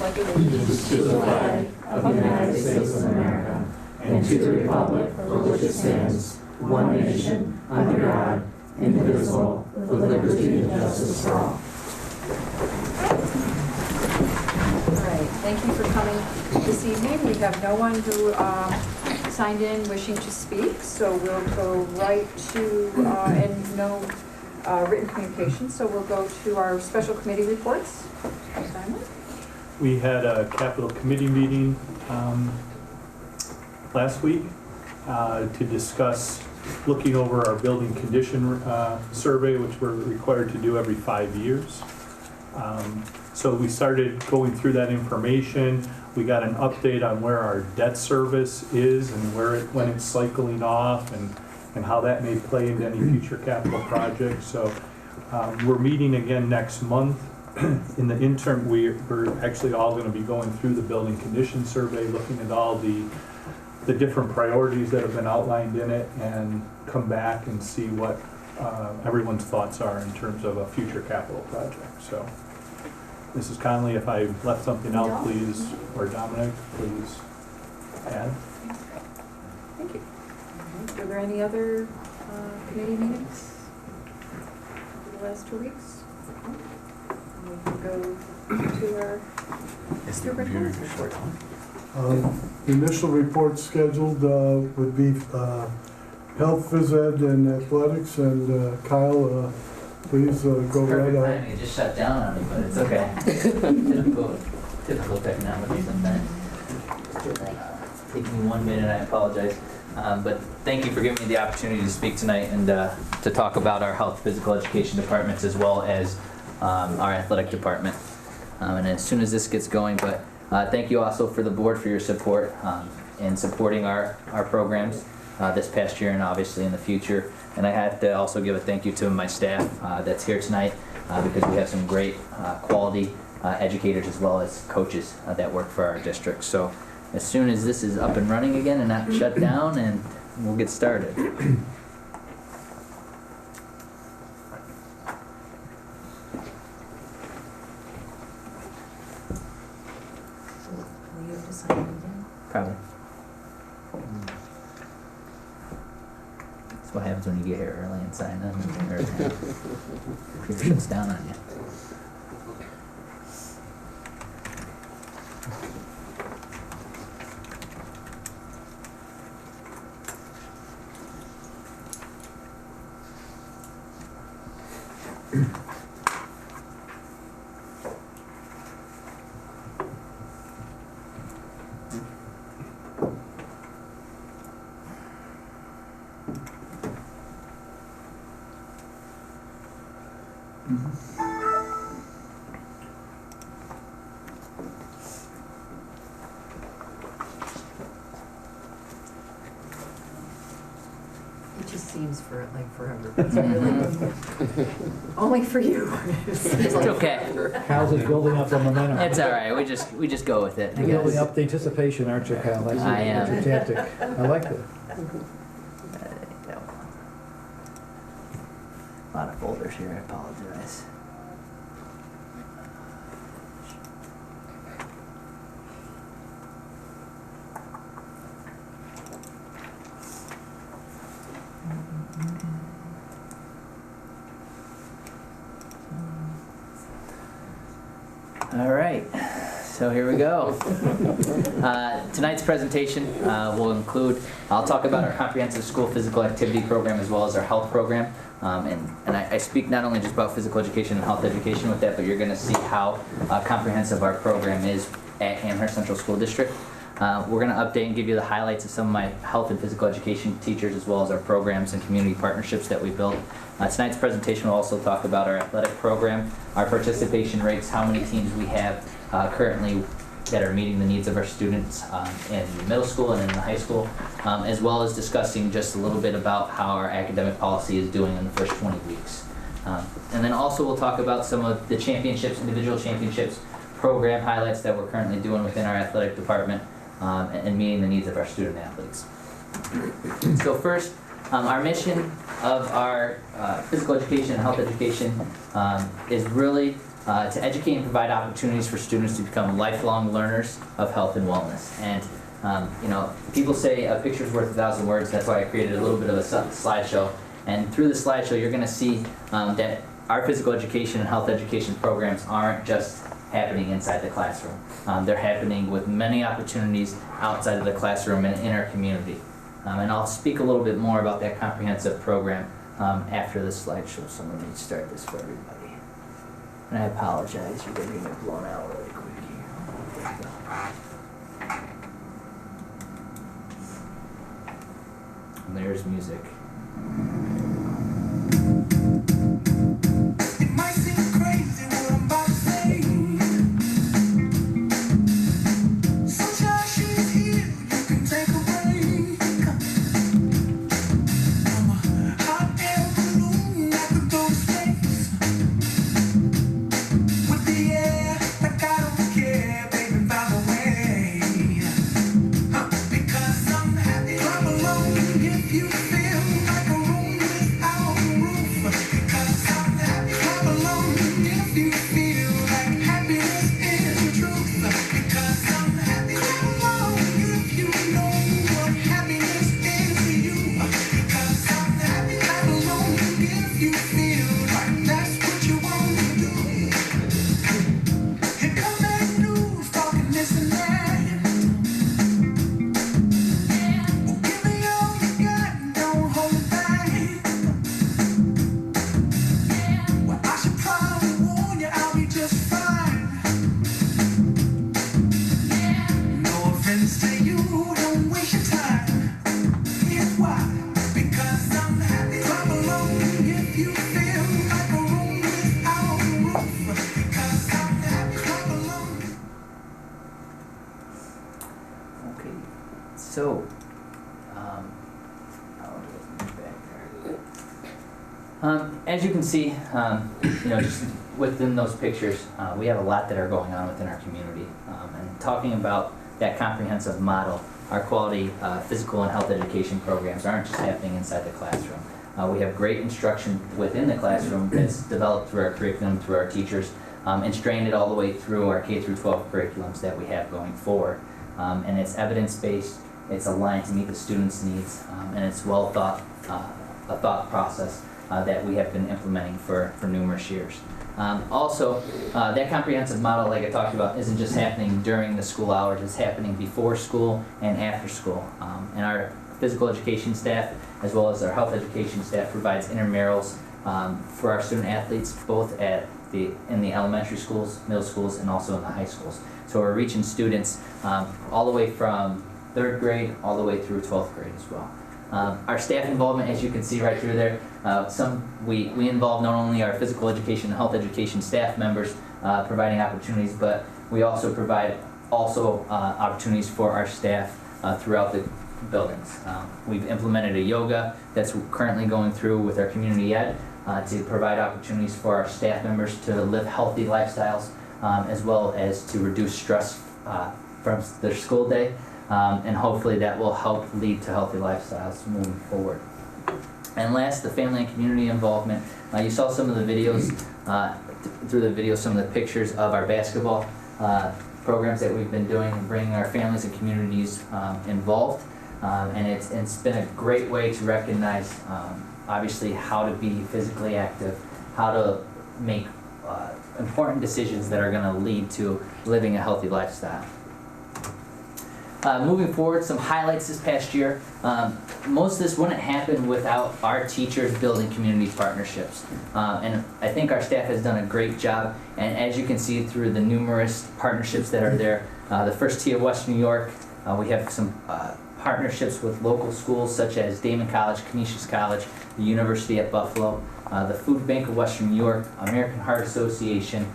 Pledge allegiance to the flag of the United States of America and to the republic for which it stands, one nation, under God, indivisible, with liberty and justice for all. All right, thank you for coming this evening. We have no one who signed in wishing to speak, so we'll go right to, and no written communication, so we'll go to our special committee reports. Simon? We had a capital committee meeting last week to discuss looking over our building condition survey, which we're required to do every 5 years. So we started going through that information. We got an update on where our debt service is and when it's cycling off and how that may play into any future capital projects. So we're meeting again next month. In the interim, we're actually all going to be going through the building condition survey, looking at all the different priorities that have been outlined in it, and come back and see what everyone's thoughts are in terms of a future capital project. So, Mrs. Conley, if I left something out, please, or Dominic, please add. Thank you. Were there any other committee meetings for the last 2 weeks? We can go to our superintendent's report. The initial report scheduled would be health, phys ed, and athletics. And Kyle, please go right ahead. Timing, it just shut down on me, but it's okay. typical technology sometimes. Take me 1 minute, I apologize. But thank you for giving me the opportunity to speak tonight and to talk about our health, physical education departments as well as our athletic department. And as soon as this gets going, but thank you also for the board for your support in supporting our programs this past year and obviously in the future. And I have to also give a thank you to my staff that's here tonight because we have some great quality educators as well as coaches that work for our district. So as soon as this is up and running again and not shut down, and we'll get started. Will you have to sign it again? Probably. That's what happens when you get here early and sign in, or computer shuts down on you. It just seems like forever. It's really only for you. It's okay. Kyle's just building up the momentum. It's all right. We just go with it. I You're building guess. up the anticipation, aren't you, Kyle? That's I am. That's your tactic. I like that. A lot of folders here. I apologize. All right, so here we go. Tonight's presentation will include, I'll talk about our comprehensive school physical activity program as well as our health program. And I speak not only just about physical education and health education with that, but you're gonna see how comprehensive our program is at Amherst Central School District. We're gonna update and give you the highlights of some of my health and physical education teachers as well as our programs and community partnerships that we built. Tonight's presentation will also talk about our athletic program, our participation rates, how many teams we have currently that are meeting the needs of our students in middle school and in the high school, as well as discussing just a little bit about how our academic policy is doing in the first 20 weeks. And then also we'll talk about some of the championships, individual championships, program highlights that we're currently doing within our athletic department and meeting the needs of our student athletes. So first, Our mission of our physical education and health education is really to educate and provide opportunities for students to become lifelong learners of health and wellness. And you know, people say a picture's worth 1,000 words. That's why I created a little bit of a slideshow. And through the slideshow, you're going to see that our physical education and health education programs aren't just happening inside the classroom. They're happening with many opportunities outside of the classroom and in our community. And I'll speak a little bit more about that comprehensive program after this slideshow. So let me start this for everybody. And I apologize, you're getting it blown out really quick here. There we go. And there's music. It might seem crazy what I'm about to say. Sunshine, she's here, you can take a break. I'm a hot air balloon that could go to space. With the air, like I don't care, baby, by the way. Because I'm happy, I'm alone if you feel like a room without a roof. Because I'm happy, I'm alone if you feel like happiness is the truth. Because I'm happy, I'm alone if you know what happiness is to you. Because I'm happy, I'm alone if you feel like that's what you want to do. Here come that news talking this and that. Well, give me all you got and don't hold it back. Well, I should probably warn you, I'll be just fine. No offense to you, don't waste your time. Here's why. Because I'm happy, I'm alone if you feel like a room without a roof. Because I'm happy, I'm alone. Okay, so, I'll just move back there. As you can see, you know, just within those pictures, we have a lot that are going on within our community. And talking about that comprehensive model, our quality physical and health education programs aren't just happening inside the classroom. We have great instruction within the classroom that's developed through our curriculum, through our teachers, and strained it all the way through our K through 12 curriculums that we have going forward. And it's evidence-based, it's aligned to meet the students' needs, and it's well thought, a thought process that we have been implementing for numerous years. Also, that comprehensive model, like I talked about, isn't just happening during the school hours, it's happening before school and after school. And our physical education staff, as well as our health education staff, provides intramurals for our student athletes, both in the elementary schools, middle schools, and also in the high schools. So we're reaching students all the way from 3rd grade all the way through 12th grade as well. Our staff involvement, as you can see right through there, we involve not only our physical education and health education staff members providing opportunities, but we also provide opportunities for our staff throughout the buildings. We've implemented a yoga that's currently going through with our community ed to provide opportunities for our staff members to live healthy lifestyles, as well as to reduce stress from their school day. And hopefully that will help lead to healthy lifestyles moving forward. And last, the family and community involvement. You saw some of the videos, through the video, some of the pictures of our basketball programs that we've been doing, bringing our families and communities involved. And it's been a great way to recognize, obviously, how to be physically active, how to make important decisions that are going to lead to living a healthy lifestyle. Moving forward, some highlights this past year. Most of this wouldn't happen without our teachers building community partnerships. And I think our staff has done a great job. And as you can see through the numerous partnerships that are there, the First Tee of Western New York, we have some partnerships with local schools such as Damon College, Canisius College, the University at Buffalo, the Food Bank of Western New York, American Heart Association,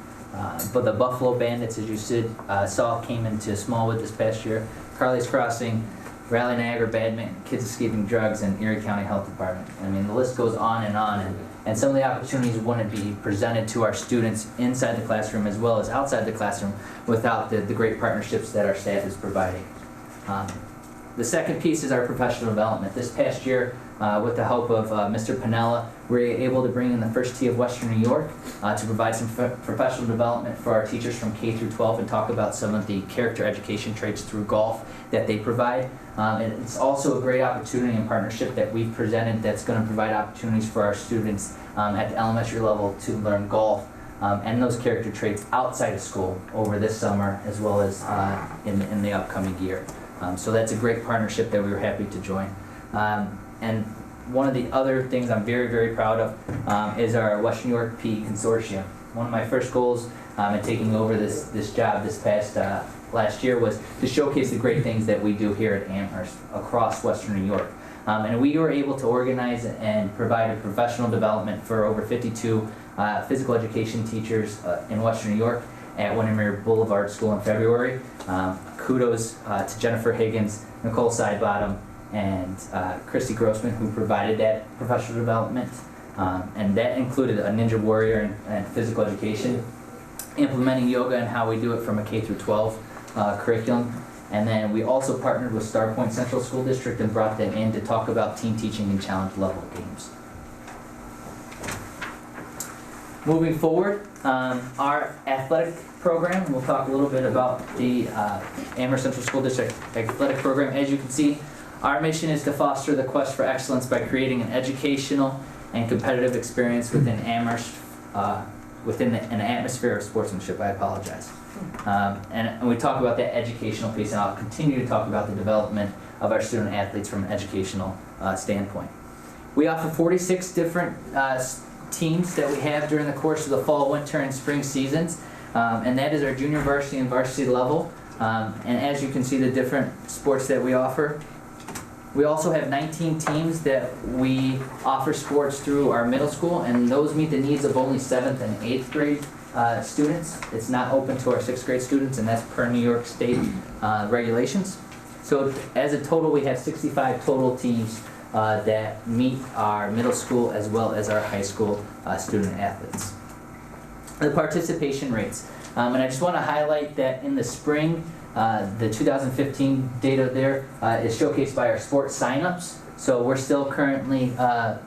but the Buffalo Bandits, as you saw, came into Smallwood this past year, Carly's Crossing, Rally Niagara Badminton, Kids Escaping Drugs, and Erie County Health Department. I mean, the list goes on, and some of the opportunities wouldn't be presented to our students inside the classroom as well as outside the classroom without the great partnerships that our staff is providing. The second piece is our professional development. This past year, with the help of Mr. Pinella, we were able to bring in the First Tee of Western New York to provide some professional development for our teachers from K through 12 and talk about some of the character education traits through golf that they provide. And it's also a great opportunity and partnership that we've presented that's going to provide opportunities for our students at the elementary level to learn golf and those character traits outside of school over this summer as well as in the upcoming year. So that's a great partnership that we were happy to join. And one of the other things I'm very, very proud of is our Western New York PE Consortium. One of my first goals in taking over this job this past last year was to showcase the great things that we do here at Amherst across Western New York. And we were able to organize and provide a professional development for over 52 physical education teachers in Western New York at Windermere Boulevard School in February. Kudos to Jennifer Higgins, Nicole Sidebottom, and Christy Grossman, who provided that professional development. And that included a Ninja Warrior and physical education, implementing yoga and how we do it from a K through 12 curriculum. And then we also partnered with Star Point Central School District and brought them in to talk about team teaching and challenge level games. Moving forward, our athletic program, and we'll talk a little bit about the Amherst Central School District athletic program. As you can see, our mission is to foster the quest for excellence by creating an educational and competitive experience within Amherst, within an atmosphere of sportsmanship. I apologize. And we talk about that educational piece, and I'll continue to talk about the development of our student athletes from an educational standpoint. We offer 46 different teams that we have during the course of the fall, winter, and spring seasons, and that is our junior varsity and varsity level. And as you can see, the different sports that we offer. We also have 19 teams that we offer sports through our middle school, and those meet the needs of only 7th and 8th grade students. It's not open to our 6th grade students, and that's per New York State regulations. So as a total, we have 65 total teams that meet our middle school as well as our high school student athletes. The participation rates. And I just want to highlight that in the spring, the 2015 data there is showcased by our sports signups. So we're still currently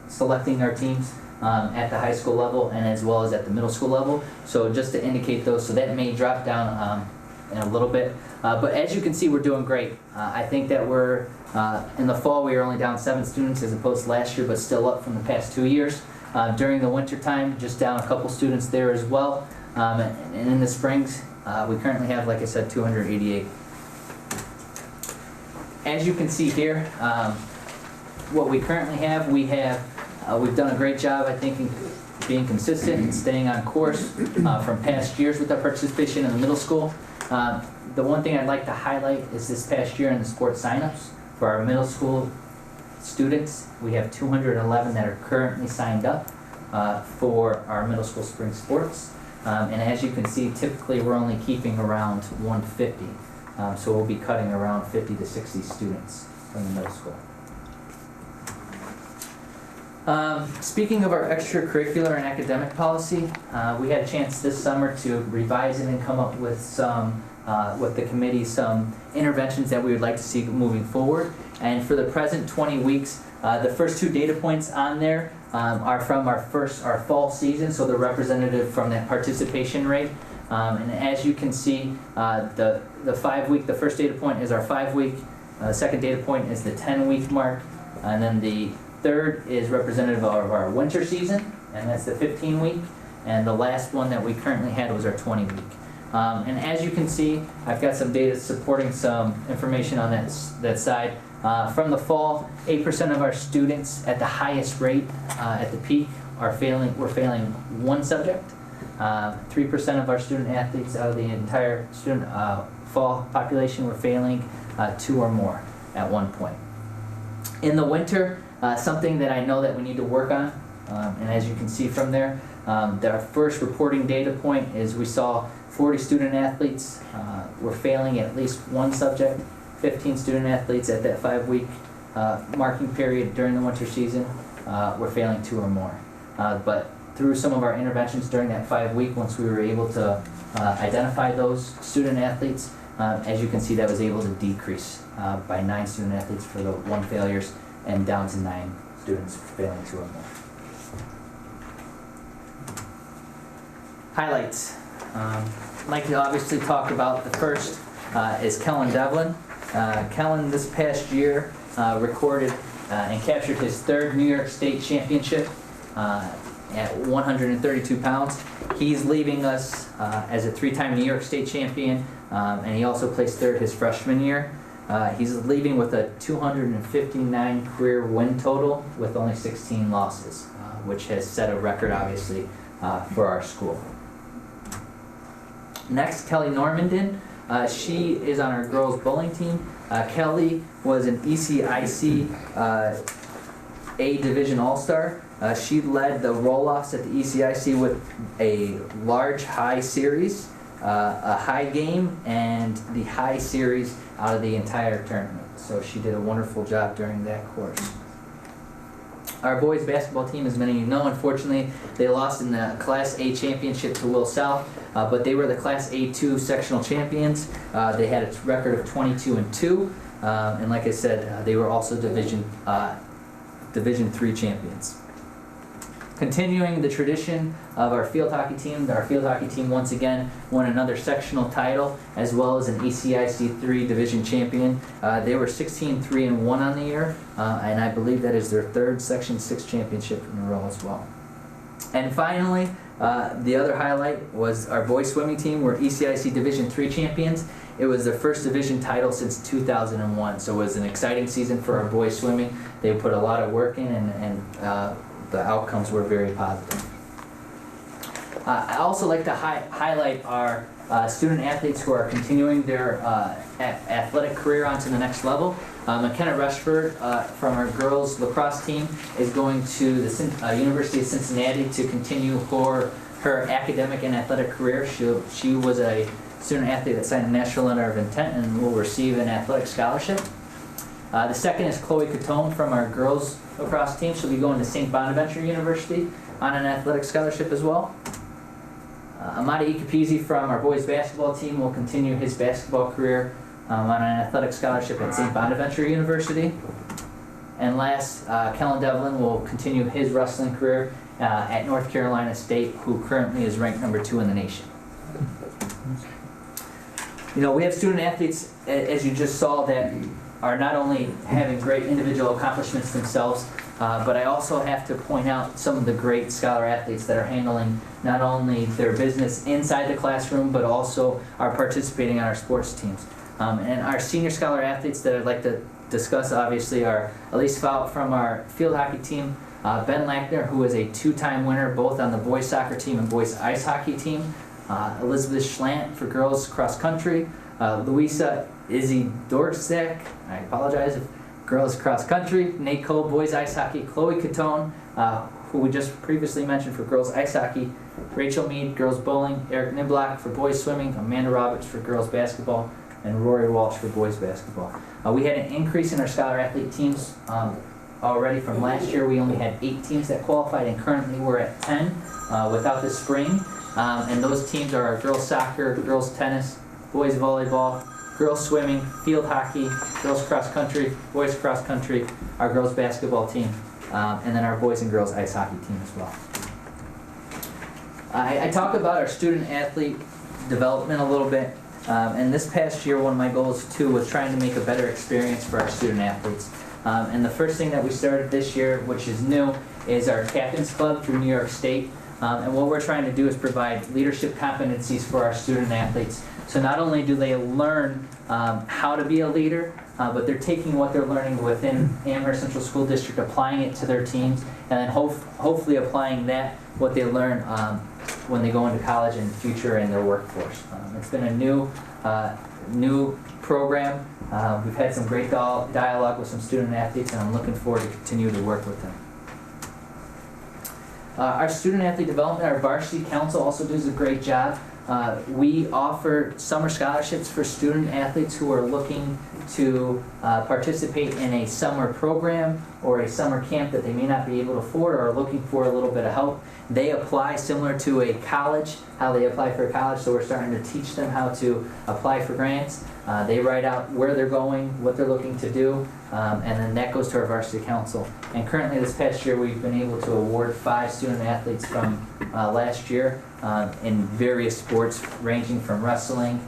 selecting our teams at the high school level and as well as at the middle school level. So just to indicate those, so that may drop down in a little bit. But as you can see, we're doing great. I think that we're, in the fall we were only down 7 students as opposed to last year, but still up from the past 2 years. During the winter time, just down a couple students there as well. And in the springs, we currently have, like I said, 288. As you can see here, what we currently have, we've done a great job, I think, in being consistent and staying on course from past years with our participation in the middle school. The one thing I'd like to highlight is this past year in the sports signups for our middle school students. We have 211 that are currently signed up for our middle school spring sports. And as you can see, typically we're only keeping around 150. So we'll be cutting around 50 to 60 students from the middle school. Speaking of our extracurricular and academic policy, we had a chance this summer to revise it and come up with some, with the committee, some interventions that we would like to see moving forward. And for the present 20 weeks, the first 2 data points on there are from our fall season, so they're representative from that participation rate. And as you can see, the 5-week, the first data point is our 5-week, second data point is the 10-week mark, and then the third is representative of our winter season, and that's the 15-week, and the last one that we currently had was our 20-week. And as you can see, I've got some data supporting some information on that side. From the fall, 8% of our students at the highest rate at the peak we're failing 1 subject. 3% of our student athletes out of the entire student fall population were failing 2 or more at one point. In the winter, something that I know that we need to work on, and as you can see from there, our first reporting data point is we saw 40 student athletes were failing at least 1 subject, 15 student athletes at that 5-week marking period during the winter season were failing 2 or more. But through some of our interventions during that 5-week, once we were able to identify those student athletes, As you can see, that was able to decrease by 9 student athletes for the 1 failures and down to 9 students failing 2 or more. Highlights. I'd like to obviously talk about the first is Kellen Devlin. Kellen this past year recorded and captured his 3rd New York State Championship at 132 pounds. He's leaving us as a 3-time New York State champion, and he also placed 3rd his freshman year. He's leaving with a 259 career win total with only 16 losses, which has set a record, obviously, for our school. Next, Kelly Normandin. She is on our girls bowling team. Kelly was an ECIC A Division All-Star. She led the roll-offs at the ECIC with a large high series, a high game, and the high series out of the entire tournament. So she did a wonderful job during that course. Our boys basketball team, as many of you know, unfortunately, they lost in the Class A championship to Will South, but they were the Class A2 sectional champions. They had a record of 22-2, and like I said, they were also Division III champions. Continuing the tradition of our field hockey team once again won another sectional title as well as an ECIC 3 division champion. They were 16-3-1 on the year, and I believe that is their 3rd Section 6 championship in a row as well. And finally, the other highlight was our boys swimming team were ECIC Division 3 champions. It was their 1st division title since 2001, so it was an exciting season for our boys swimming. They put a lot of work in, and the outcomes were very positive. I also like to highlight our student athletes who are continuing their athletic career onto the next level. McKenna Rushford from our girls lacrosse team is going to the University of Cincinnati to continue her academic and athletic career. She was a student athlete that signed a national letter of intent and will receive an athletic scholarship. The second is Chloe Catone from our girls lacrosse team. She'll be going to St. Bonaventure University on an athletic scholarship as well. Amadi Ikapisi from our boys basketball team will continue his basketball career on an athletic scholarship at St. Bonaventure University. And last, Kellen Devlin will continue his wrestling career at North Carolina State, who currently is ranked number 2 in the nation. You know, we have student athletes, as you just saw, that are not only having great individual accomplishments themselves, but I also have to point out some of the great scholar athletes that are handling not only their business inside the classroom, but also are participating on our sports teams. And our senior scholar athletes that I'd like to discuss, obviously, are Elise Fout from our field hockey team, Ben Lackner, who is a 2-time winner both on the boys soccer team and boys ice hockey team, Elizabeth Schlant for girls cross country, Louisa Izzy Dorczak, I apologize, girls cross country, Nate Cole, boys ice hockey, Chloe Catone, who we just previously mentioned for girls ice hockey, Rachel Mead, girls bowling, Eric Niblock for boys swimming, Amanda Roberts for girls basketball, and Rory Walsh for boys basketball. We had an increase in our scholar athlete teams already from last year. We only had 8 teams that qualified, and currently we're at 10 without the spring. And those teams are our girls soccer, girls tennis, boys volleyball, girls swimming, field hockey, girls cross country, boys cross country, our girls basketball team, and then our boys and girls ice hockey team as well. I talk about our student athlete development a little bit, and this past year one of my goals too was trying to make a better experience for our student athletes. And the first thing that we started this year, which is new, is our Captains Club through New York State. And what we're trying to do is provide leadership competencies for our student athletes. So not only do they learn how to be a leader, but they're taking what they're learning within Amherst Central School District, applying it to their teams, and then hopefully applying what they learn when they go into college and future in their workforce. It's been a new program. We've had some great dialogue with some student athletes, and I'm looking forward to continue to work with them. Our student athlete development, our varsity council also does a great job. We offer summer scholarships for student athletes who are looking to participate in a summer program or a summer camp that they may not be able to afford or are looking for a little bit of help. They apply similar to a college, how they apply for a college, so we're starting to teach them how to apply for grants. They write out where they're going, what they're looking to do, and then that goes to our varsity council. And currently this past year we've been able to award 5 student athletes from last year in various sports ranging from wrestling,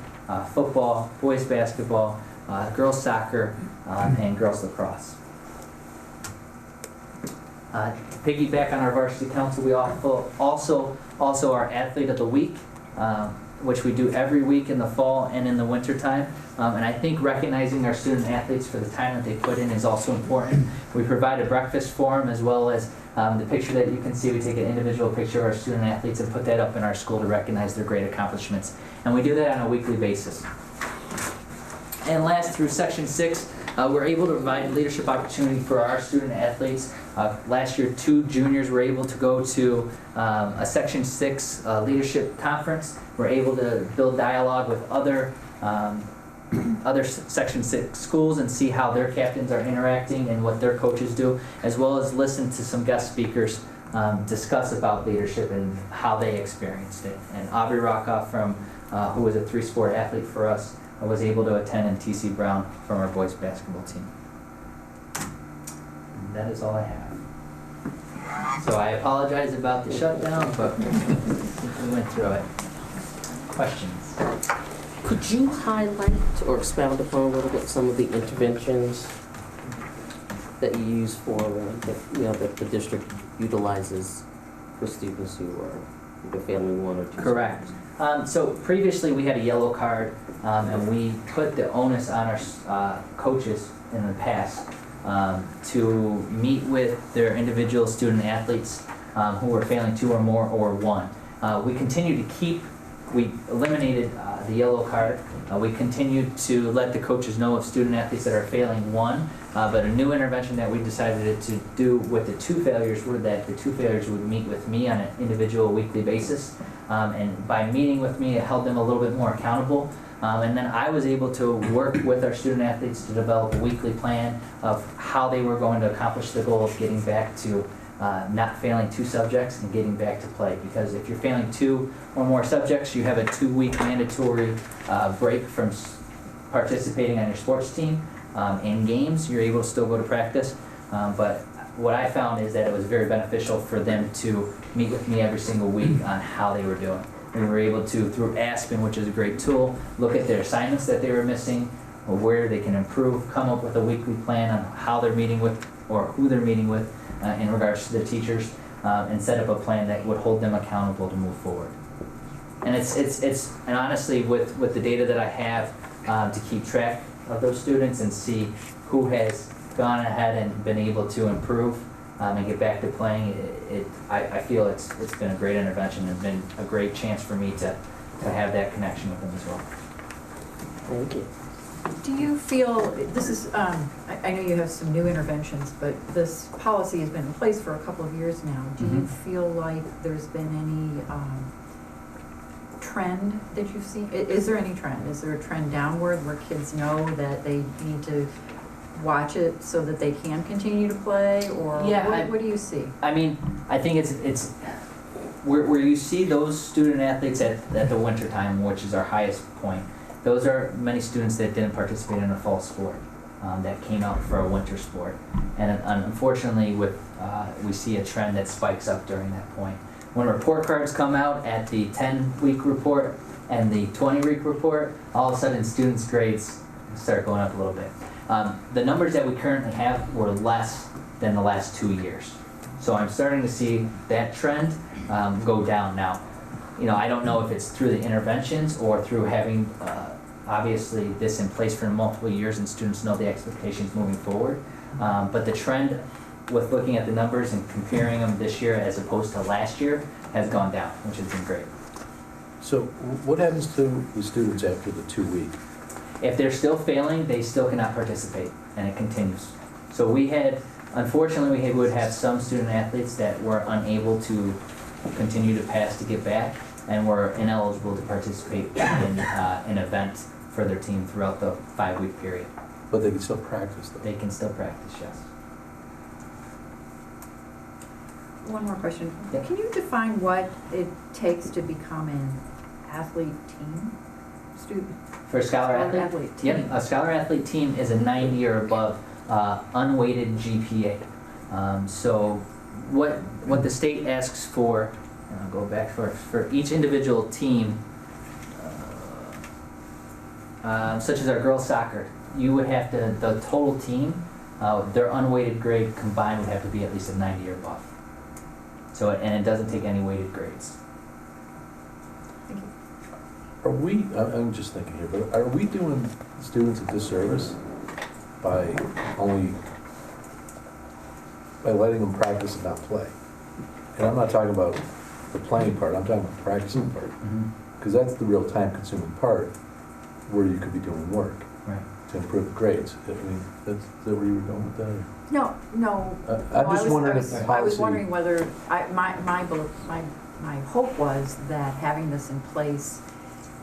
football, boys basketball, girls soccer, and girls lacrosse. Piggyback on our varsity council, we also our athlete of the week, which we do every week in the fall and in the winter time. And I think recognizing our student athletes for the time that they put in is also important. We provide a breakfast for them as well as the picture that you can see. We take an individual picture of our student athletes and put that up in our school to recognize their great accomplishments. And we do that on a weekly basis. And last, through Section 6, we're able to provide leadership opportunity for our student athletes. Last year, 2 juniors were able to go to a Section 6 leadership conference. We're able to build dialogue with other Section 6 schools and see how their captains are interacting and what their coaches do, as well as listen to some guest speakers discuss about leadership and how they experienced it. And Aubrey Rockoff, who was a 3-sport athlete for us, was able to attend, and T.C. Brown from our boys basketball team. And that is all I have. So I apologize about the shutdown, but we went through it. Questions? Could you highlight or expound upon a little bit some of the interventions that you use for, that the district utilizes for students who are failing 1 or 2? Correct. So previously we had a yellow card, and we put the onus on our coaches in the past to meet with their individual student athletes who were failing 2 or more or 1. We continue to we eliminated the yellow card. We continued to let the coaches know of student athletes that are failing 1, but a new intervention that we decided to do with the 2 failures were that the 2 failures would meet with me on an individual weekly basis. And by meeting with me, it held them a little bit more accountable. And then I was able to work with our student athletes to develop a weekly plan of how they were going to accomplish the goal of getting back to not failing 2 subjects and getting back to play. Because if you're failing 2 or more subjects, you have a 2-week mandatory break from participating on your sports team. In games, you're able to still go to practice. But what I found is that it was very beneficial for them to meet with me every single week on how they were doing. We were able to, through Aspen, which is a great tool, look at their assignments that they were missing, or where they can improve, come up with a weekly plan on how they're meeting with or who they're meeting with in regards to their teachers, and set up a plan that would hold them accountable to move forward. And and honestly, with the data that I have to keep track of those students and see who has gone ahead and been able to improve and get back to playing, I feel it's been a great intervention and been a great chance for me to have that connection with them as well. Thank you. Do you feel, this is, I know you have some new interventions, but this policy has been in place for a couple of years now. Do you feel like there's been any trend that you've seen? Is there any trend? Is there a trend downward where kids know that they need to watch it so that they can continue to play, or what do you see? I mean, I think it's where you see those student athletes at the winter time, which is our highest point. Those are many students that didn't participate in a fall sport that came out for a winter sport, and unfortunately, we see a trend that spikes up during that point. When report cards come out at the 10-week report and the 20-week report, all of a sudden students' grades start going up a little bit. The numbers that we currently have were less than the last 2 years. So I'm starting to see that trend go down now. I don't know if it's through the interventions or through having obviously this in place for multiple years and students know the expectations moving forward. But the trend with looking at the numbers and comparing them this year as opposed to last year has gone down, which has been great. So what happens to the students after the 2 week? If they're still failing, they still cannot participate, and it continues. So we had Unfortunately, we would have some student athletes that were unable to continue to pass to get back and were ineligible to participate in an event for their team throughout the 5-week period. But they can still practice though. They can still practice, yes. One more question. Yeah. Can you define what it takes to become an athlete team? Student? For a scholar athlete? Athlete team. Yep, a scholar athlete team is a 90 or above unweighted GPA. So what the state asks for, and I'll go back for each individual team, such as our girls soccer, you would have to, the total team, their unweighted grade combined would have to be at least a 90 or above. So, and it doesn't take any weighted grades. Are we, I'm just thinking here, but are we doing students a disservice by letting them practice and not play? And I'm not talking about the playing part, I'm talking about the practicing part. Because that's the real time-consuming part where you could be doing work Right. to improve the grades. I mean, is that where you were going with that? No. I'm just wondering if the I was policy. wondering whether, my hope was that having this in place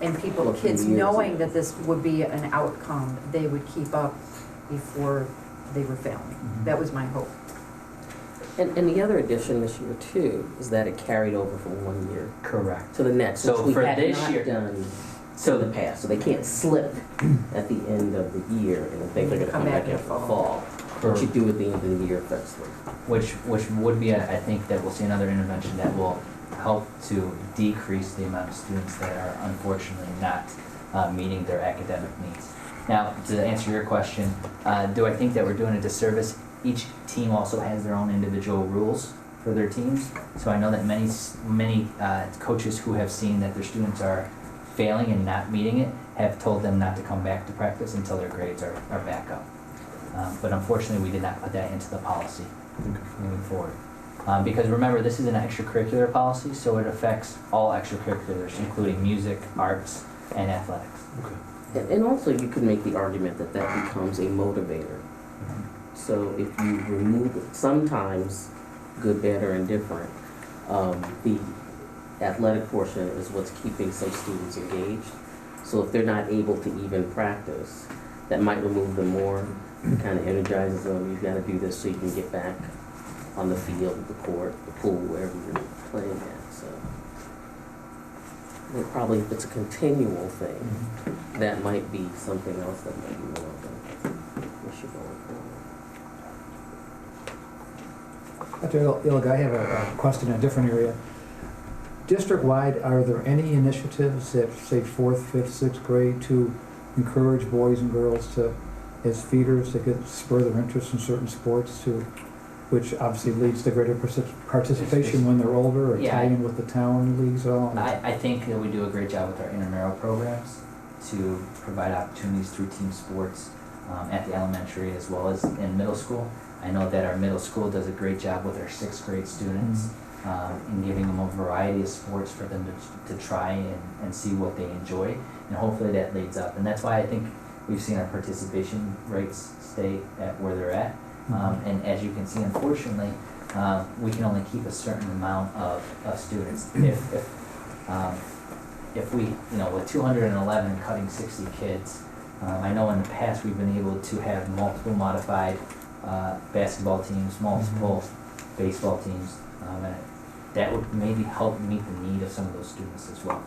and kids knowing that this would be an outcome, they would keep up before they were failing. That was my hope. And the other addition this year too is that it carried over from 1 year Correct. to the next, So which we for had this not year- done So in the past. So they can't slip at the end of the year and think they're gonna come back in the fall. What you do at the end of the year affects them. which would be, I think, that we'll see another intervention that will help to decrease the amount of students that are unfortunately not meeting their academic needs. Now, to answer your question, do I think that we're doing a disservice? Each team also has their own individual rules for their teams. So I know that many coaches who have seen that their students are failing and not meeting it have told them not to come back to practice until their grades are back up. But unfortunately, we did not put that into the policy moving forward. Because remember, this is an extracurricular policy, so it affects all extracurriculars, including music, arts, and athletics. And also you could make the argument that that becomes a motivator. So if you remove it, sometimes, good, bad, or indifferent, the athletic portion is what's keeping some students engaged. So if they're not able to even practice, that might remove them more. It kind of energizes them. You've got to do this so you can get back on the field, the court, the pool, wherever you're playing at. So well, probably if it's a continual thing, that might be something else that might be more of an issue going forward. Dr. Ilg, I have a question in a different area. District-wide, are there any initiatives at, say, 4th, 5th, 6th grade to encourage boys and girls to, as feeders, to spur their interest in certain sports, which obviously leads to greater participation when they're older, or Yeah. tie in with the town leagues at all? I think that we do a great job with our intramural programs to provide opportunities through team sports at the elementary as well as in middle school. I know that our middle school does a great job with our 6th grade students in giving them a variety of sports for them to try and see what they enjoy, and hopefully that leads up. And that's why I think we've seen our participation rates stay at where they're at. And as you can see, unfortunately, we can only keep a certain amount of students. If we, with 211 cutting 60 kids, I know in the past we've been able to have multiple modified basketball teams, multiple baseball teams, and that would maybe help meet the need of some of those students as well.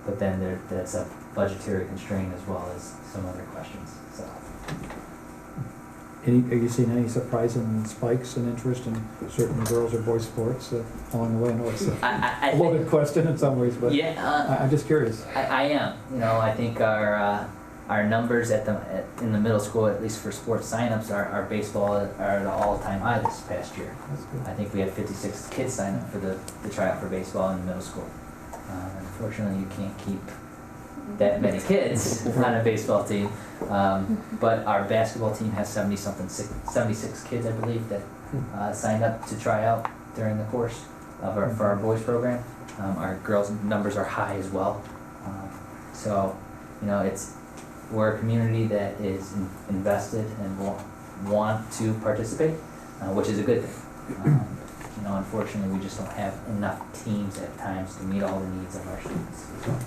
But then that's a budgetary constraint as well as some other questions. So. Are you seeing any surprising spikes in interest in certain girls or boys sports along the way? I know it's a loaded question in some ways, but yeah, I'm just curious. I am. I think our numbers in the middle school, at least for sports signups, our baseball are at an all-time high this past year. That's good. I think we had 56 kids sign up for the tryout for baseball in the middle school. Unfortunately, you can't keep that many kids on a baseball team, but our basketball team has 76 kids, I believe, that signed up to try out during the course of for our boys program. Our girls' numbers are high as well. So, we're a community that is invested and want to participate. which is a good thing. You know, unfortunately, we just don't have enough teams at times to meet all the needs of our students as well.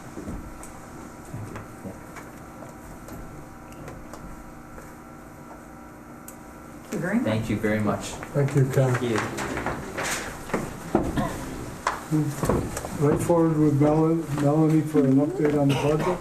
Thank you very much. Thank you very much. Thank you, Ken. Thank you. Right forward with Melanie for an update on the budget.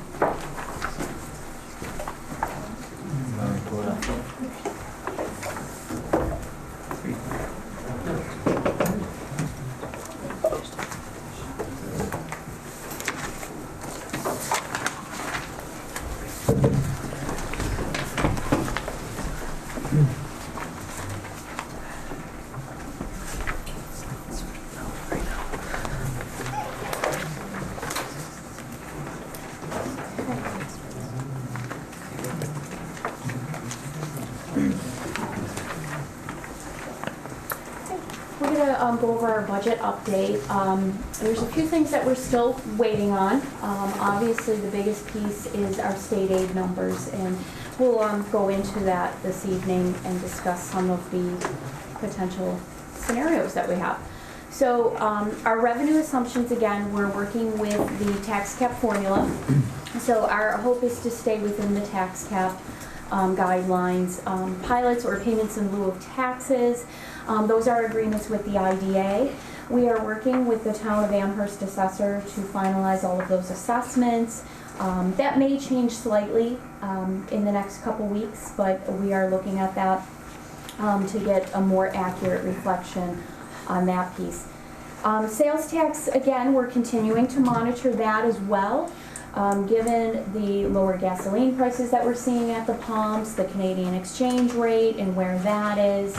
We're gonna go over our budget update. There's a few things that we're still waiting on. Obviously, the biggest piece is our state aid numbers, and we'll go into that this evening and discuss some of the potential scenarios that we have. So our revenue assumptions, again, we're working with the tax cap formula. So our hope is to stay within the tax cap guidelines. Pilots or payments in lieu of taxes, those are agreements with the IDA. We are working with the town of Amherst assessor to finalize all of those assessments. That may change slightly in the next couple weeks, but we are looking at that to get a more accurate reflection on that piece. Sales tax, again, we're continuing to monitor that as well. Given the lower gasoline prices that we're seeing at the pumps, the Canadian exchange rate and where that is,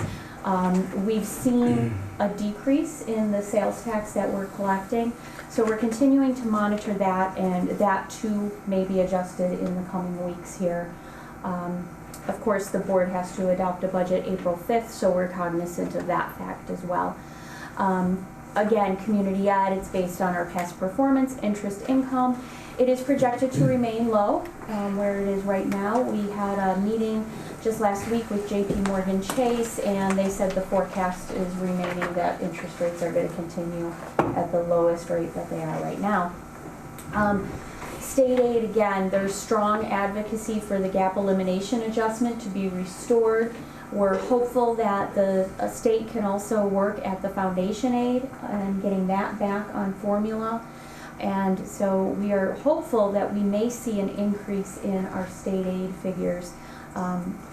we've seen a decrease in the sales tax that we're collecting. So we're continuing to monitor that, and that too may be adjusted in the coming weeks here. Of course, the board has to adopt a budget April 5th, so we're cognizant of that fact as well. Again, community ed, it's based on our past performance, interest income. It is projected to remain low where it is right now. We had a meeting just last week with JP Morgan Chase, and they said the forecast is remaining that interest rates are going to continue at the lowest rate that they are right now. State aid, again, there's strong advocacy for the gap elimination adjustment to be restored. We're hopeful that the state can also work at the foundation aid and getting that back on formula. And so we are hopeful that we may see an increase in our state aid figures.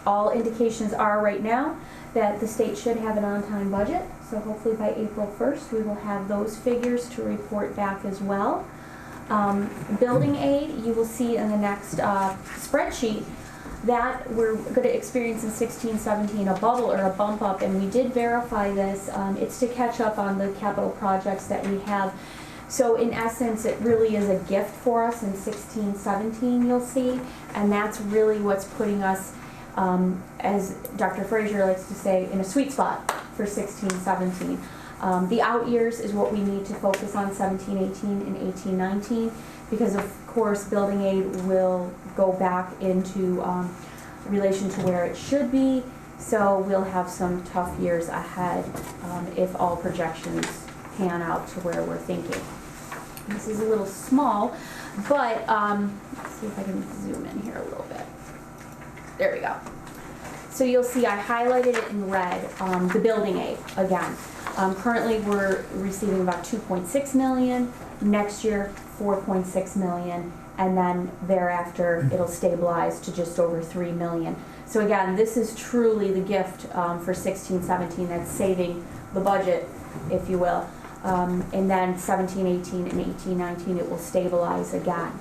All indications are right now that the state should have an on-time budget. So hopefully by April 1st, we will have those figures to report back as well. Building aid, you will see in the next spreadsheet that we're going to experience in 16-17 a bubble or a bump up, and we did verify this. It's to catch up on the capital projects that we have. So in essence, it really is a gift for us in 16-17, you'll see, and that's really what's putting us, as Dr. Frazier likes to say, in a sweet spot for 16-17. The out years is what we need to focus on, 17-18 and 18-19, because of course building aid will go back into relation to where it should be, so we'll have some tough years ahead if all projections pan out to where we're thinking. This is a little small, but let's see if I can zoom in here a little bit. There we go. So you'll see I highlighted it in red, the building aid again. Currently we're receiving about 2.6 million, next year 4.6 million, and then thereafter it'll stabilize to just over 3 million. So again, this is truly the gift for 16-17 that's saving the budget, if you will. And then 17-18 and 18-19 it will stabilize again.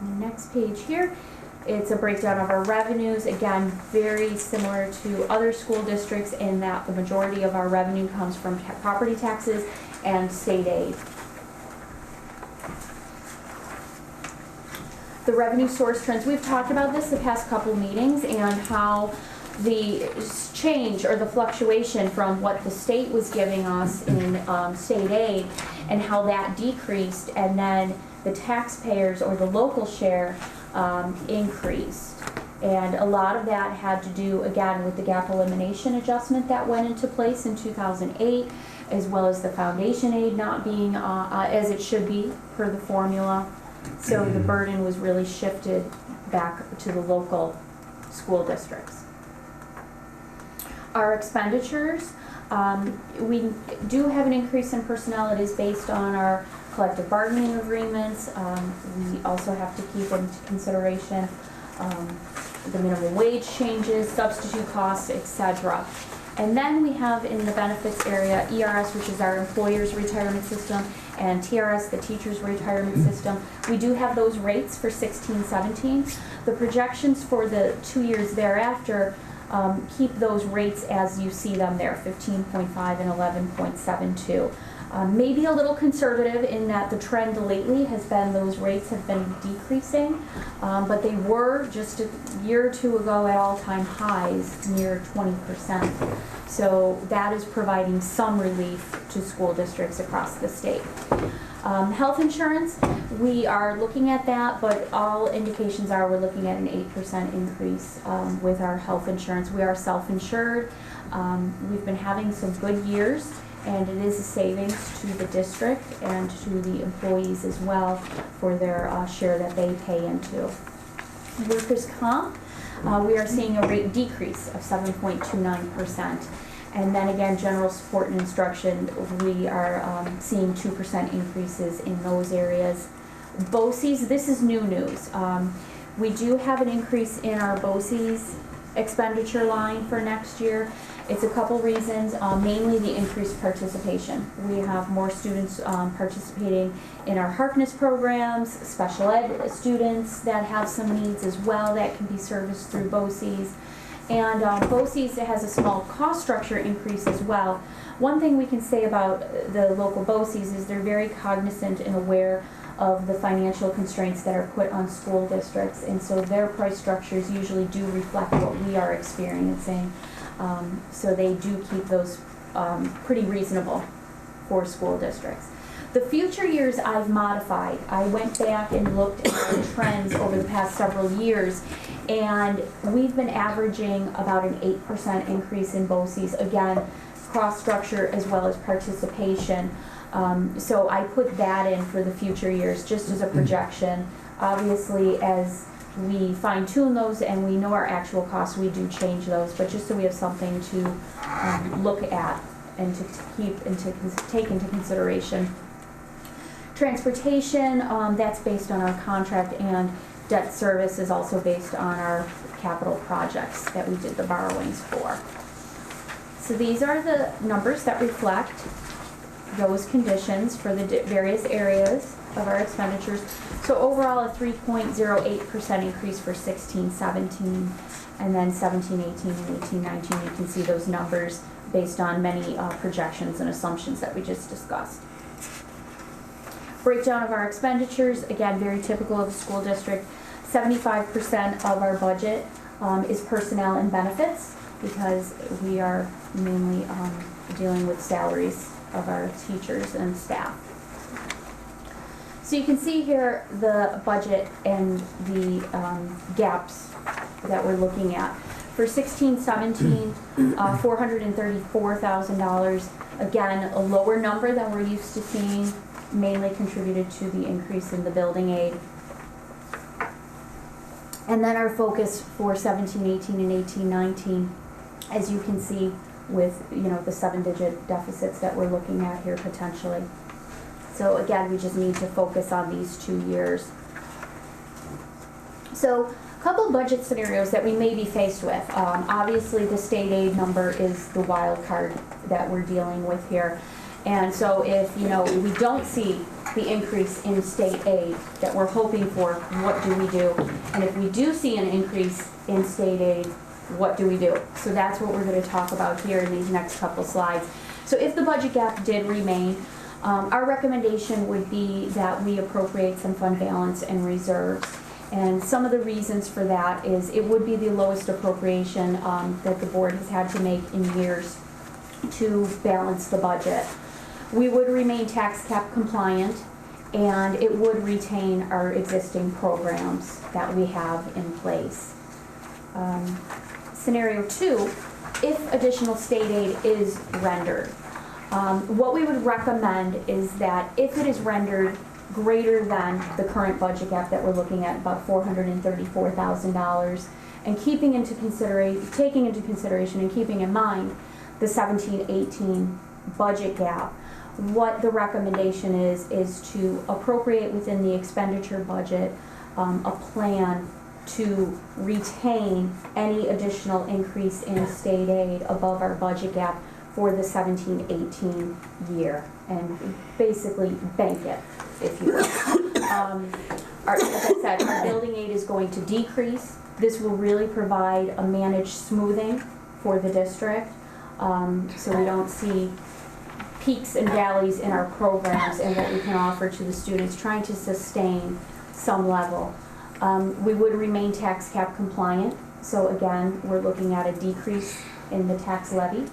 On the next page here, it's a breakdown of our revenues. Again, very similar to other school districts in that the majority of our revenue comes from property taxes and state aid. The revenue source trends, we've talked about this the past couple meetings, and how the change or the fluctuation from what the state was giving us in state aid and how that decreased, and then the taxpayers or the local share increased. And a lot of that had to do, again, with the gap elimination adjustment that went into place in 2008, as well as the foundation aid not being as it should be per the formula. So the burden was really shifted back to the local school districts. Our expenditures, we do have an increase in personnel. It is based on our collective bargaining agreements. We also have to keep into consideration the minimum wage changes, substitute costs, etc. And then we have in the benefits area, ERS, which is our employer's retirement system, and TRS, the teacher's retirement system. We do have those rates for 16-17. The projections for the 2 years thereafter keep those rates as you see them there, 15.5 and 11.72. Maybe a little conservative in that the trend lately has been those rates have been decreasing, but they were just a year or two ago at all-time highs, near 20%. So that is providing some relief to school districts across the state. Health insurance, we are looking at that, but all indications are we're looking at an 8% increase with our health insurance. We are self-insured. We've been having some good years, and it is a savings to the district and to the employees as well for their share that they pay into. Workers' comp, we are seeing a rate decrease of 7.29%. And then again, general support and instruction, we are seeing 2% increases in those areas. BOCES, this is new news. We do have an increase in our BOCES expenditure line for next year. It's a couple reasons, mainly the increased participation. We have more students participating in our Harkness programs, special ed students that have some needs as well that can be serviced through BOCES. And BOCES has a small cost structure increase as well. One thing we can say about the local BOCES is they're very cognizant and aware of the financial constraints that are put on school districts, and so their price structures usually do reflect what we are experiencing. So they do keep those pretty reasonable for school districts. The future years I've modified. I went back and looked at the trends over the past several years, and we've been averaging about an 8% increase in BOCES. Again, cost structure as well as participation. So I put that in for the future years just as a projection. Obviously, as we fine tune those and we know our actual costs, we do change those, but just so we have something to look at and to keep and to take into consideration. Transportation, that's based on our contract, and debt service is also based on our capital projects that we did the borrowings for. So these are the numbers that reflect those conditions for the various areas of our expenditures. So overall, a 3.08% increase for 16-17, and then 17-18 and 18-19. You can see those numbers based on many projections and assumptions that we just discussed. Breakdown of our expenditures, again, very typical of a school district. 75% of our budget is personnel and benefits, because we are mainly dealing with salaries of our teachers and staff. So you can see here the budget and the gaps that we're looking at. For 16-17, $434,000. Again, a lower number than we're used to seeing, mainly contributed to the increase in the building aid. And then our focus for 17-18 and 18-19, as you can see with the 7-digit deficits that we're looking at here potentially. So again, we just need to focus on these 2 years. So a couple budget scenarios that we may be faced with. Obviously the state aid number is the wild card that we're dealing with here. And so if we don't see the increase in state aid that we're hoping for, what do we do? And if we do see an increase in state aid, what do we do? So that's what we're going to talk about here in these next couple slides. So if the budget gap did remain, our recommendation would be that we appropriate some fund balance and reserves. And some of the reasons for that is it would be the lowest appropriation that the board has had to make in years to balance the budget. We would remain tax cap compliant, and it would retain our existing programs that we have in place. Scenario 2, if additional state aid is rendered. What we would recommend is that if it is rendered greater than the current budget gap that we're looking at, about $434,000, and taking into consideration and keeping in mind the 17-18 budget gap, what the recommendation is to appropriate within the expenditure budget a plan to retain any additional increase in state aid above our budget gap for the 17-18 year, and basically bank it, if you will. As I said, our building aid is going to decrease. This will really provide a managed smoothing for the district, so we don't see peaks and valleys in our programs and what we can offer to the students, trying to sustain some level. We would remain tax cap compliant, so again, we're looking at a decrease in the tax levy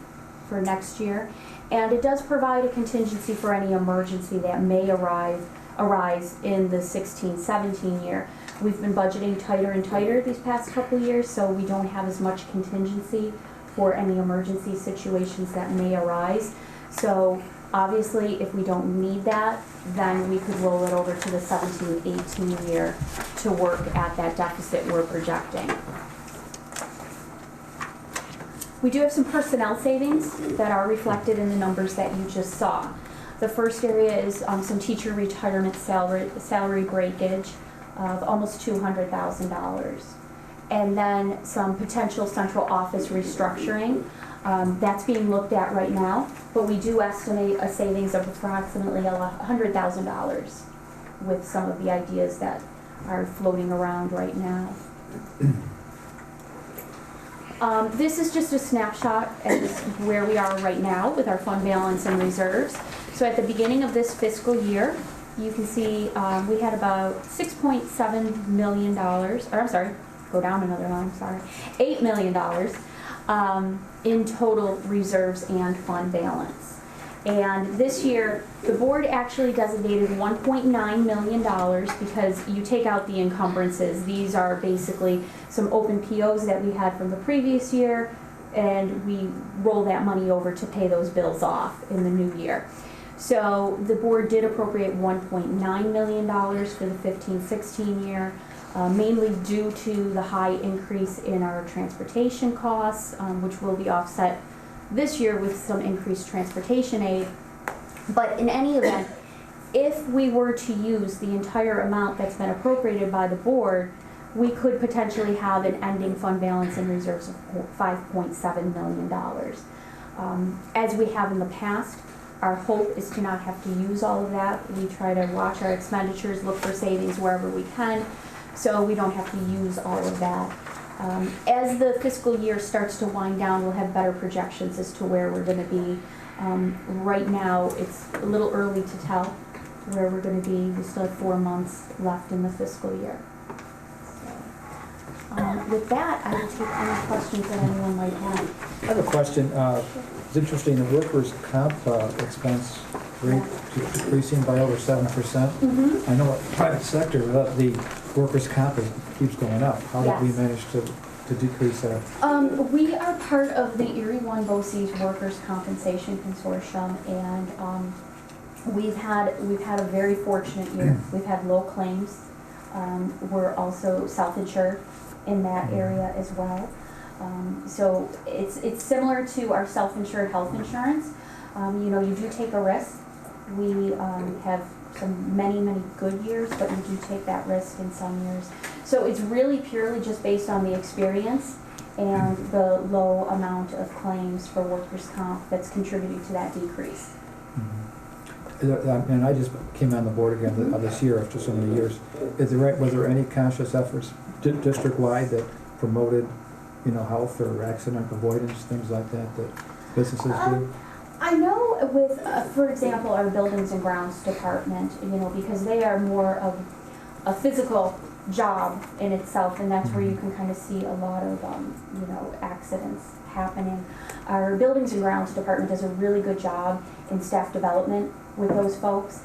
for next year. And it does provide a contingency for any emergency that may arise in the 16-17 year. We've been budgeting tighter and tighter these past couple years, so we don't have as much contingency for any emergency situations that may arise. So obviously, if we don't need that, then we could roll it over to the 17-18 year to work at that deficit we're projecting. We do have some personnel savings that are reflected in the numbers that you just saw. The first area is some teacher retirement salary breakage of almost $200,000. And then some potential central office restructuring. That's being looked at right now, but we do estimate a savings of approximately $100,000 with some of the ideas that are floating around right now. This is just a snapshot of where we are right now with our fund balance and reserves. So at the beginning of this fiscal year, you can see we had about $6.7 million, or I'm sorry, go down another line, sorry, $8 million in total reserves and fund balance. And this year, the board actually designated $1.9 million because you take out the encumbrances. These are basically some open POs that we had from the previous year, and we roll that money over to pay those bills off in the new year. So the board did appropriate $1.9 million for the 15-16 year, mainly due to the high increase in our transportation costs, which will be offset this year with some increased transportation aid. But in any event, if we were to use the entire amount that's been appropriated by the board, we could potentially have an ending fund balance and reserves of $5.7 million. As we have in the past, our hope is to not have to use all of that. We try to watch our expenditures, look for savings wherever we can, so we don't have to use all of that. As the fiscal year starts to wind down, we'll have better projections as to where we're going to be. Right now, it's a little early to tell where we're going to be. We still have 4 months left in the fiscal year. So, with that, I will take any questions that anyone might have. I have a question. It's interesting, the workers' comp expense rate decreasing by over 7%. Mm-hmm. I know what private sector, the workers' comp keeps going up. How did we Yes. manage to decrease that? We are part of the Erie One BOCES Workers' Compensation Consortium, and we've had a very fortunate year. We've had low claims. We're also self-insured in that area as well. So it's similar to our self-insured health insurance. You do take a risk. We have many good years, but we do take that risk in some years. So it's really purely just based on the experience and the low amount of claims for workers' comp that's contributing to that decrease. And I just came on the board again this year after so many years. Were there any conscious efforts district-wide that promoted, health or accident avoidance, things like that businesses do? I know with, for example, our buildings and grounds department, because they are more of a physical job in itself, and that's where you can kind of see a lot of, accidents happening. Our buildings and grounds department does a really good job in staff development with those folks,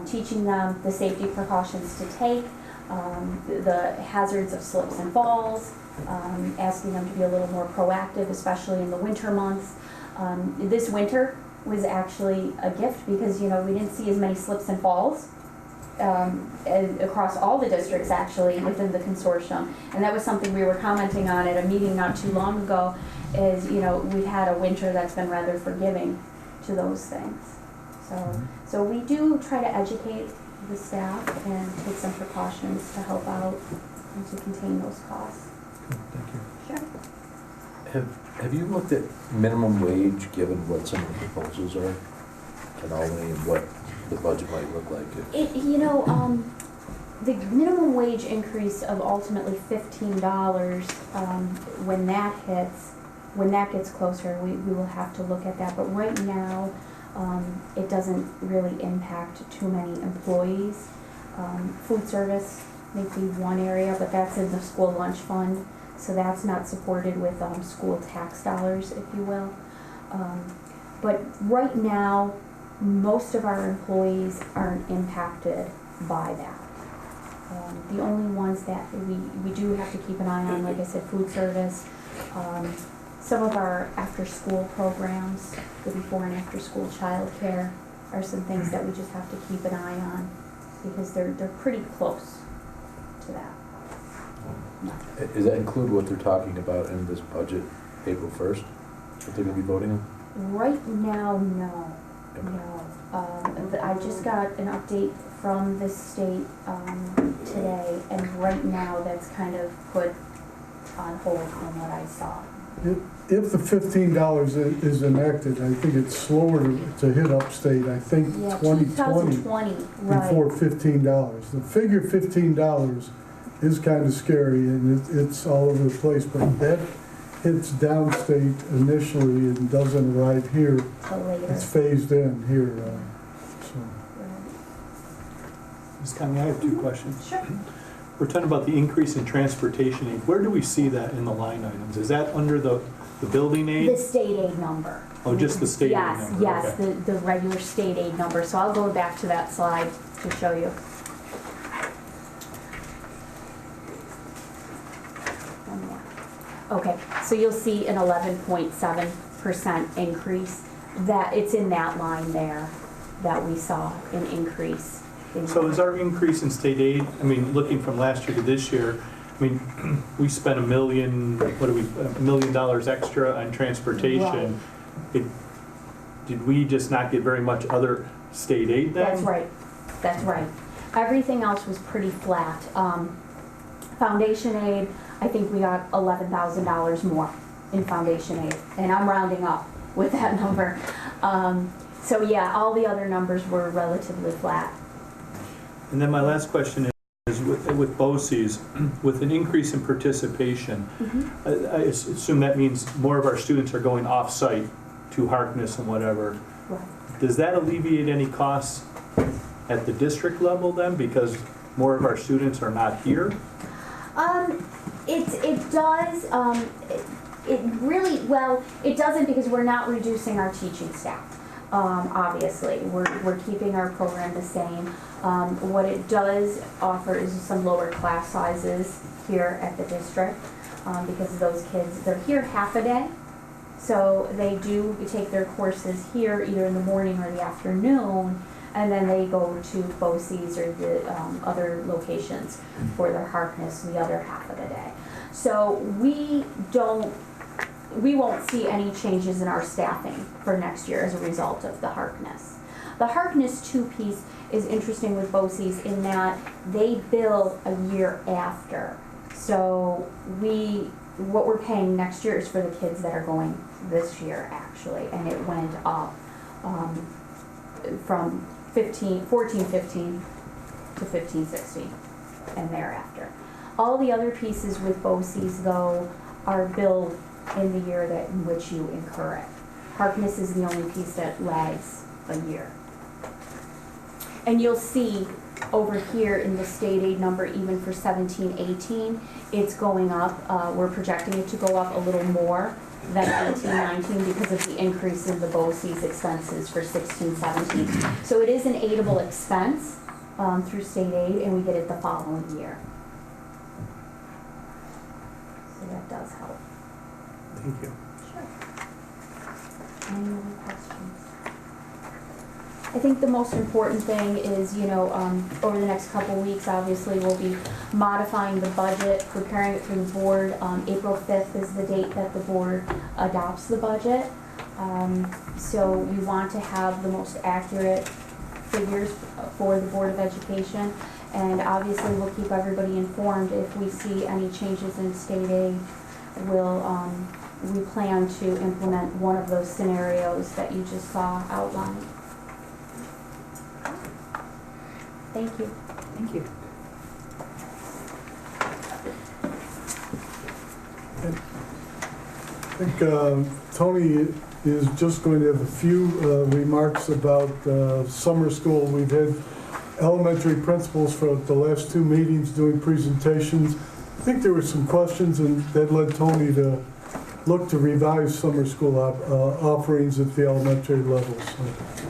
teaching them the safety precautions to take, the hazards of slips and falls, asking them to be a little more proactive, especially in the winter months. This winter was actually a gift because, you know, we didn't see as many slips and falls and across all the districts actually within the consortium. And that was something we were commenting on at a meeting not too long ago, is, you know, we've had a winter that's been rather forgiving to those things. So we do try to educate the staff and take some precautions to help out and to contain those costs. Thank you. Sure. Have you looked at minimum wage, given what some of the proposals are in Albany and what the budget might look like? The minimum wage increase of ultimately $15, when that gets closer, we will have to look at that. But right now, it doesn't really impact too many employees. Food service may be one area, but that's in the school lunch fund, so that's not supported with school tax dollars, if you will. But right now, most of our employees aren't impacted by that. The only ones that we do have to keep an eye on, like I said, food service, some of our after-school programs, the before and after-school childcare, are some things that we just have to keep an eye on because they're pretty close to that. Does that include what they're talking about in this budget, April 1st, that they're gonna be voting on? Right now, no. I just got an update from the state today, and right now that's kind of put on hold from what I saw. If the $15 is enacted, I think it's slower to hit upstate. I think Yeah, 2020 2020, right. before $15. The figure $15 is kind of scary, and it's all over the place, but that hits downstate initially and doesn't arrive here. Till later. It's phased in here, so. Ms. Conley, I have two questions. Sure. We're talking about the increase in transportation aid. Where do we see that in the line items? Is that under the building aid? The state aid number. Oh, just the state aid Yes, number? yes, Okay. the regular state aid number. So I'll go back to that slide to show you. One more. Okay, so you'll see an 11.7% increase. That, it's in that line there that we saw an increase. So is our increase in state aid, I mean, looking from last year to this year, I mean, we spent $1 million extra on transportation. Did we just not get very much other state aid then? That's right, that's right. Everything else was pretty flat. Foundation aid, I think we got $11,000 more in foundation aid, and I'm rounding up with that number. So yeah, all the other numbers were relatively flat. And then my last question is with BOCES, with an increase in participation, I assume that means more of our students are going off-site to Harkness and whatever. Right. Does that alleviate any costs at the district level then, because more of our students are not here? It does. It really, well, it doesn't because we're not reducing our teaching staff. Obviously, we're keeping our program the same. What it does offer is some lower class sizes here at the district because those kids, they're here half a day. So they do take their courses here either in the morning or the afternoon, and then they go to BOCES or the other locations for their Harkness the other half of the day. So we won't see any changes in our staffing for next year as a result of the Harkness. The Harkness 2 piece is interesting with BOCES in that they bill a year after. So what we're paying next year is for the kids that are going this year actually, and it went up from 14-15 to 15-16 and thereafter. All the other pieces with BOCES though are billed in the year in which you incur it. Harkness is the only piece that lags a year. And you'll see over here in the state aid number, even for 17-18, it's going up. We're projecting it to go up a little more than 18-19 because of the increase in the BOCES expenses for 16-17. So it is an aidable expense through state aid, and we get it the following year. So does help. Thank you. Sure. Any other questions? I think the most important thing is, over the next couple weeks, obviously, we'll be modifying the budget, preparing it for the board. April 5th is the date that the board adopts the budget. So we want to have the most accurate figures for the Board of Education. And obviously, we'll keep everybody informed if we see any changes in state aid. We plan to implement one of those scenarios that you just saw outlined. Thank you. Thank you. I think Tony is just going to have a few remarks about summer school. We've had elementary principals for the last 2 meetings doing presentations. I think there were some questions, and that led Tony to look to revise summer school offerings at the elementary levels.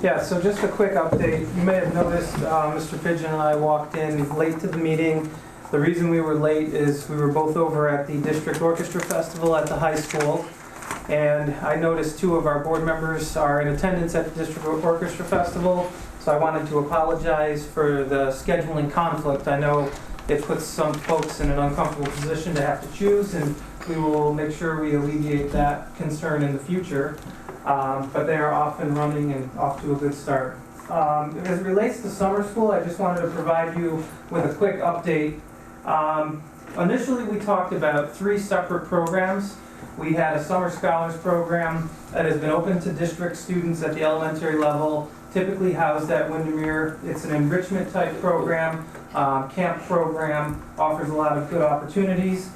Yeah, so just a quick update. You may have noticed Mr. Pigeon and I walked in late to the meeting. The reason we were late is we were both over at the District Orchestra Festival at the high school. And I noticed 2 of our board members are in attendance at the District Orchestra Festival. So I wanted to apologize for the scheduling conflict. I know it puts some folks in an uncomfortable position to have to choose, and we will make sure we alleviate that concern in the future. But they are off and running and off to a good start. As it relates to summer school, I just wanted to provide you with a quick update. Initially, we talked about 3 separate programs. We had a summer scholars program that has been open to district students at the elementary level, typically housed at Windermere. It's an enrichment type program, camp program, offers a lot of good opportunities.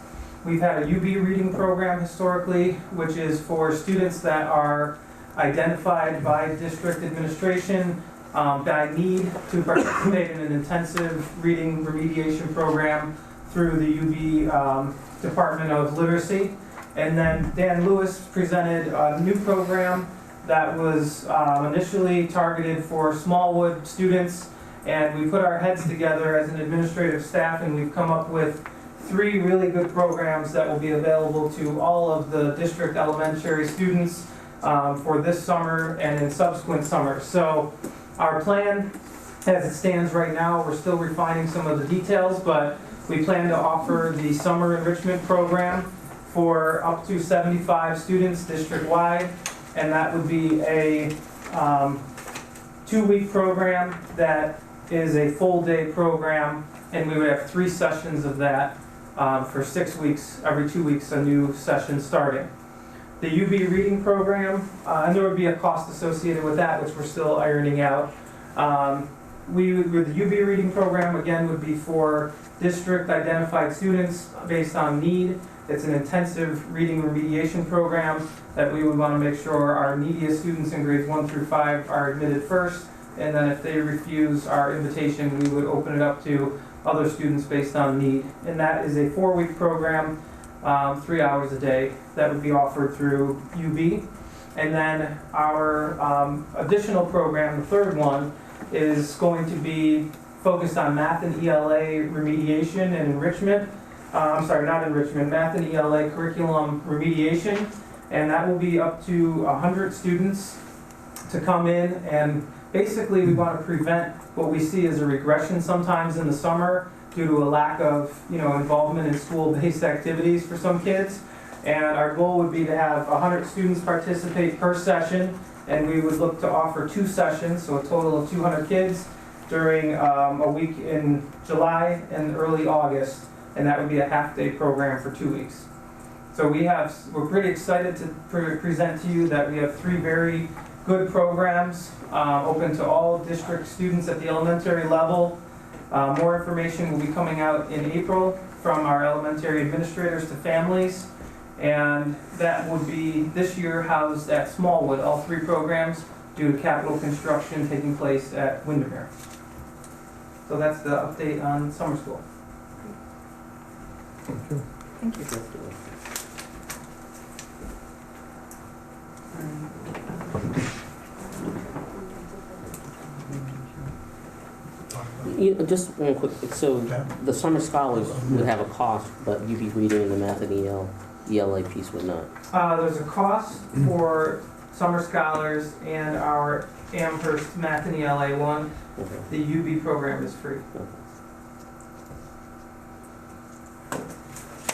We've had a UB reading program historically, which is for students that are identified by district administration by need to participate in an intensive reading remediation program through the UB Department of Literacy. And then Dan Lewis presented a new program that was initially targeted for Smallwood students, and we put our heads together as an administrative staff, and we've come up with 3 really good programs that will be available to all of the district elementary students for this summer and in subsequent summers. So our plan, as it stands right now, we're still refining some of the details, but we plan to offer the summer enrichment program for up to 75 students district-wide, and that would be a 2-week program that is a full-day program, and we would have 3 sessions of that for 6 weeks, every 2 weeks a new session starting. The UB reading program, and there would be a cost associated with that, which we're still ironing out. The UB reading program, again, would be for district identified students based on need. It's an intensive reading remediation program that we would want to make sure our neediest students in grades 1 through 5 are admitted first, and then if they refuse our invitation, we would open it up to other students based on need. And that is a 4-week program, 3 hours a day, that would be offered through UB. And then our additional program, the 3rd one, is going to be focused on math and ELA remediation and enrichment. Not enrichment, math and ELA curriculum remediation. And that will be up to 100 students to come in, and basically we want to prevent what we see as a regression sometimes in the summer due to a lack of involvement in school-based activities for some kids. And our goal would be to have 100 students participate per session, and we would look to offer 2 sessions, so a total of 200 kids during a week in July and early August, and that would be a half-day program for 2 weeks. So we're pretty excited to present to you that we have 3 very good programs open to all district students at the elementary level. More information will be coming out in April from our elementary administrators to families, and that would be this year housed at Smallwood, all 3 programs, due to capital construction taking place at Windermere. So that's the update on summer school. Thank you. Just one quick, so the summer scholars would have a cost, but UB reading and the math and EL ELA piece would not. There's a cost for summer scholars and our Amherst Math and ELA one. Okay. The UB program is free.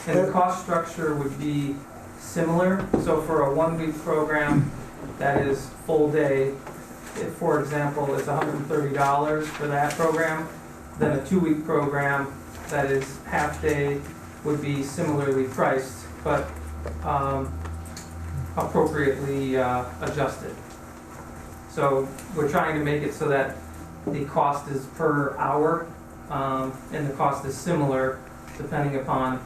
And the cost structure would be similar. So for a 1-week program that is full day, if, for example, it's $130 for that program, then a 2-week program that is half day would be similarly priced, but appropriately adjusted. So we're trying to make it so that the cost is per hour, and the cost is similar depending upon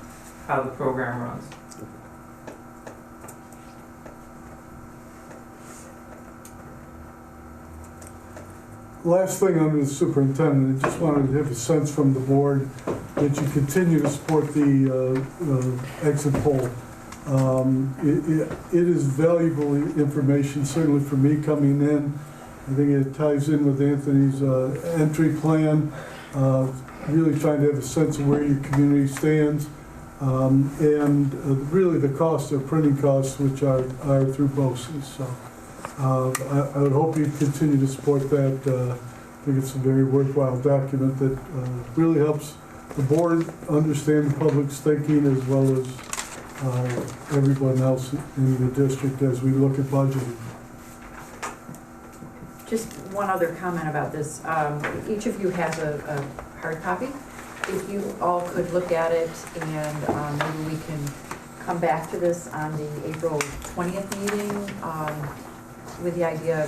how the program runs. Last thing under the superintendent, I just wanted to have a sense from the board that you continue to support the exit poll. It is valuable information, certainly for me coming in. I think it ties in with Anthony's entry plan, really trying to have a sense of where your community stands. And really the costs are printing costs, which are through BOCES. So I would hope you continue to support that. I think it's a very worthwhile document that really helps the board understand the public's thinking as well as everyone else in the district as we look at budgeting. Just one other comment about this. Each of you has a hard copy. If you all could look at it and maybe we can come back to this on the April 20th meeting with the idea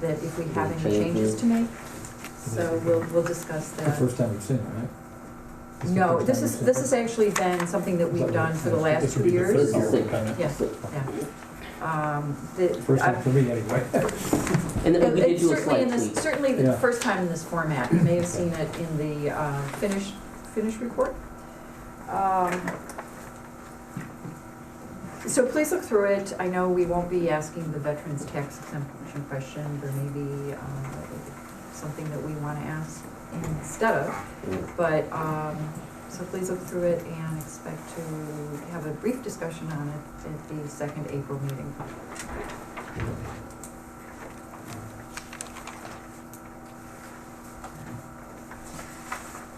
that if we have any changes to make. So we'll discuss The that. first time we've seen it, right? No, this has actually been something that we've done for the last 2 years. This is it. Yes, yeah. First time for me, anyway. And then we did It's do a certainly slight tweak. certainly the Yeah. first time in this format. You may have seen it in the finish report. So please look through it. I know we won't be asking the veterans tax exemption question. There may be something that we want to ask instead of. But, so please look through it and expect to have a brief discussion on it at the second April meeting.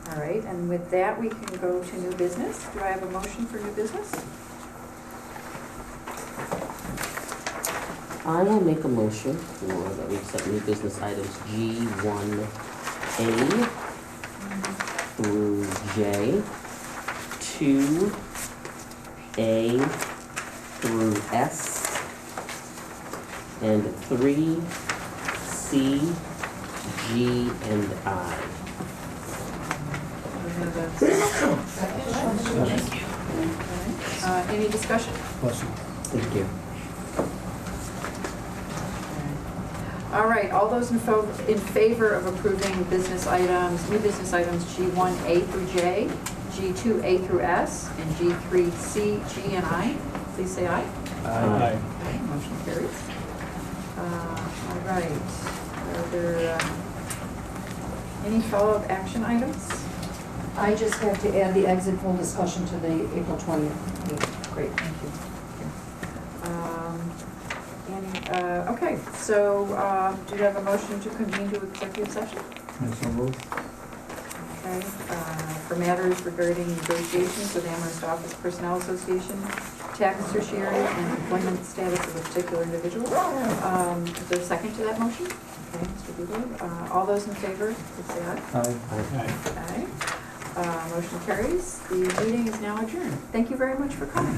All right, and with that, we can go to new business. Do I have a motion for new business? I will make a motion for that we accept new business items G1A through J, 2A through S, and 3C, G, and I. We have a second. Any discussion? Bless you. Thank you. All right, all those in favor of approving new business items G1A through J, G2A through S, and G3C, G, and I, please say aye. Aye. Okay, motion carries. All right, are there any follow-up action items? I just have to add the exit poll discussion to the April 20th meeting. Great, thank you. Okay, so do you have a motion to convene to executive session? And so moved. Okay, for matters regarding negotiations with Amherst Office Personnel Association, tax tertiary and employment status of a particular individual. Is there a second to that motion? Okay, Mr. Bugle. All those in favor, please say aye. Aye. Aye. Motion carries. The meeting is now adjourned. Thank you very much for coming.